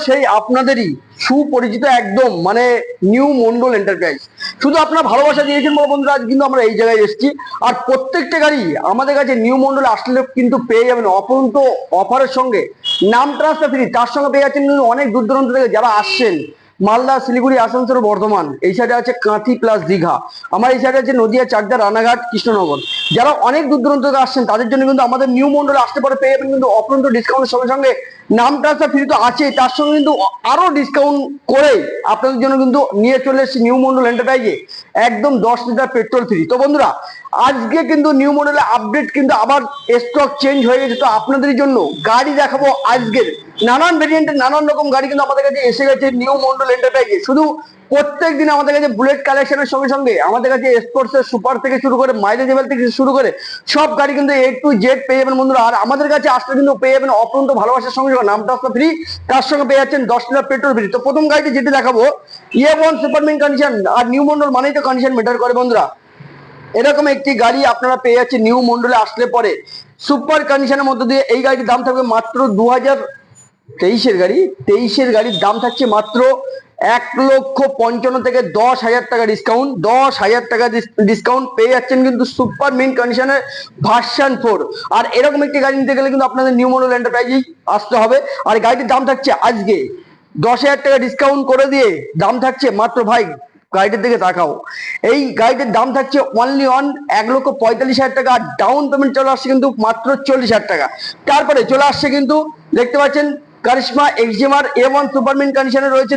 সেই আপনাদেরই সুপরিচিত একদম মানে নিউ মন্ডল এন্টারপ্রাইজ। শুধু আপনারা ভালোবাসা দিয়েছেন বলে বন্ধুরা আজ কিন্তু আমরা এই জায়গায় এসেছি। আর প্রত্যেকটা গাড়ি আমাদের কাছে নিউ মন্ডলে আসলে কিন্তু পেয়ে যাবেন অপরন্ত অফারের সঙ্গে, নাম ট্রান্সফার ফ্রি, তার সঙ্গে পেয়ে যাচ্ছেন কিন্তু অনেক দূর দূরান্ত থেকে যারা আসছেন, মালদা, শিলিগুড়ি, আসানসোল, বর্ধমান, এই সাইডে আছে কাঁথি প্লাস দীঘা, আমার এই সাইডে আছে নদিয়া, চাকদা, রানাঘাট, কৃষ্ণনগর, যারা অনেক দূর দূরান্ত থেকে আসছেন তাদের জন্য কিন্তু আমাদের নিউ মন্ডলে আসতে পারে পেয়ে যাবেন কিন্তু অপরন্ত ডিসকাউন্টের সঙ্গে সঙ্গে নাম ট্রান্সফার ফ্রি তো আছে, তার সঙ্গে কিন্তু আরো ডিসকাউন্ট করে আপনাদের জন্য কিন্তু নিয়ে চলে এসেছি নিউ মন্ডল এন্টারপ্রাইজে একদম 10 লিটার পেট্রোল ফ্রি। তো বন্ধুরা আজকে কিন্তু নিউ মডেলের আপডেট কিন্তু আবার স্টক চেঞ্জ হয়ে গেছে, তো আপনাদের জন্য গাড়ি দেখাবো আজকের নানান ভেরিয়েন্টের নানান রকম গাড়ি কিন্তু আমাদের কাছে এসে গেছে নিউ মন্ডল এন্টারপ্রাইজে। শুধু প্রত্যেক দিন আমাদের কাছে বুলেট কালেকশনের সঙ্গে সঙ্গে আমাদের কাছে স্পোর্টসের সুপার থেকে শুরু করে মাইলেজেবল থেকে শুরু করে সব গাড়ি কিন্তু A to Z পেয়ে যাবেন বন্ধুরা। আর আমাদের কাছে আসলে কিন্তু পেয়ে যাবেন অপরন্ত ভালোবাসার সঙ্গে সঙ্গে নাম ট্রান্সফার ফ্রি, তার সঙ্গে পেয়ে যাচ্ছেন 10 লিটার পেট্রোল ফ্রি। তো প্রথম গাড়িটি যেটি দেখাবো E1 সুপারমিন কন্ডিশন, আর নিউ মন্ডল মানেই তো কন্ডিশন ম্যাটার করে বন্ধুরা। এরকম একটি গাড়ি আপনারা পেয়ে যাচ্ছেন নিউ মন্ডলে আসলে পরে সুপার কন্ডিশনের মধ্যে দিয়ে। এই গাড়ির দাম থাকবে মাত্র 2023-এর গাড়ি, 23-এর গাড়ির দাম থাকছে মাত্র 1,55,000 থেকে 10,000 টাকা ডিসকাউন্ট, 10,000 টাকা ডিসকাউন্ট পেয়ে যাচ্ছেন কিন্তু সুপার মিন কন্ডিশনের ভার্সন 4। আর এরকম একটি গাড়ি নিতে গেলে কিন্তু আপনাদের নিউ মন্ডল এন্টারপ্রাইজেই আসতে হবে। আর গাড়িটির দাম থাকছে আজকে 10,000 টাকা ডিসকাউন্ট করে দিয়ে দাম থাকছে মাত্র, ভাই গাড়িটির দিকে তাকাও, এই গাড়িটির দাম থাকছে অনলি অন 1,45,000 টাকা। ডাউন পেমেন্ট চলে আসছে কিন্তু মাত্র 40,000 টাকা। তারপরে চলে আসছে কিন্তু দেখতে পাচ্ছেন কারিশমা এক্সজেমার A1 সুপারমিন কন্ডিশনে রয়েছে,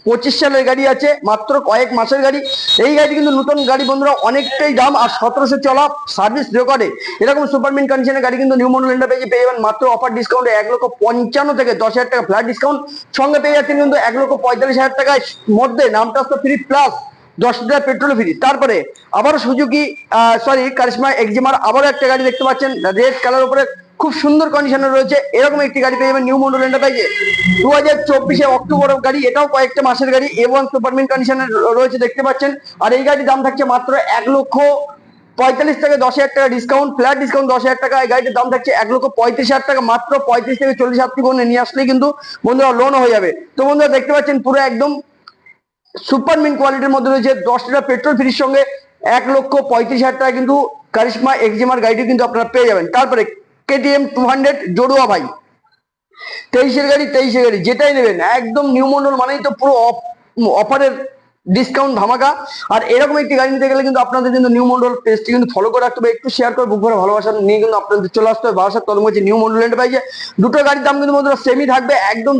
25 সালের গাড়ি আছে, মাত্র কয়েক মাসের গাড়ি। এই গাড়ি কিন্তু নতুন গাড়ি বন্ধুরা, অনেকটাই দাম, আর 1700 চলা সার্ভিস রেকর্ডে এরকম সুপারমিন কন্ডিশনের গাড়ি কিন্তু নিউ মডেল এন্টারপ্রাইজে পেয়ে যাবেন মাত্র অফার ডিসকাউন্টে 1,55,000 থেকে 10,000 টাকা ফ্ল্যাট ডিসকাউন্ট, সঙ্গে পেয়ে যাচ্ছেন কিন্তু 1,45,000 টাকার মধ্যে নাম transfer free plus 10 litre petrol free. তারপরে আবারও সুজুকি কারিশমা এক্সজেমার আবারও একটা গাড়ি দেখতে পাচ্ছেন রেড কালার উপরে, খুব সুন্দর কন্ডিশনে রয়েছে। এরকম একটি গাড়ি পেয়ে যাবেন নিউ মন্ডল এন্টারপ্রাইজে 2024 অক্টোবরের গাড়ি, এটাও কয়েকটা মাসের গাড়ি, A1 সুপারমিন কন্ডিশনে রয়েছে দেখতে পাচ্ছেন। আর এই গাড়ির দাম থাকছে মাত্র 1,45,000 থেকে 10,000 টাকা ডিসকাউন্ট, ফ্ল্যাট ডিসকাউন্ট 10,000 টাকা। এই গাড়িটির দাম থাকছে 1,35,000 টাকা, মাত্র 35 থেকে 40,000 টাকা নিয়ে আসলেই কিন্তু বন্ধুরা লোন হয়ে যাবে। তো বন্ধুরা দেখতে পাচ্ছেন পুরো একদম সুপার মিন কোয়ালিটির মধ্যে রয়েছে 10 লিটার পেট্রোল ফ্রির সঙ্গে 1,35,000 টাকা কিন্তু কারিশমা এক্সজেমার গাড়িটি কিন্তু আপনারা পেয়ে যাবেন। তারপরে KTM 200 জড়ুয়া ভাই, 23-এর গাড়ি, 23-এর গাড়ি যেটাই নেবেন একদম নিউ মডেল মানেই তো পুরো অফারের ডিসকাউন্ট ধামাকা। আর এরকম একটি গাড়ি নিতে গেলে কিন্তু আপনাদের কিন্তু নিউ মডেল পেজটি কিন্তু ফলো করে রাখতে হবে, একটু শেয়ার করে বুক ভরে ভালোবাসা নিয়ে কিন্তু আপনাদের চলে আসতে হবে বারাসাত কদমগাছি নিউ মডেল এন্টারপ্রাইজে। দুটো গাড়ির দাম কিন্তু বন্ধুরা সেমই থাকবে একদম।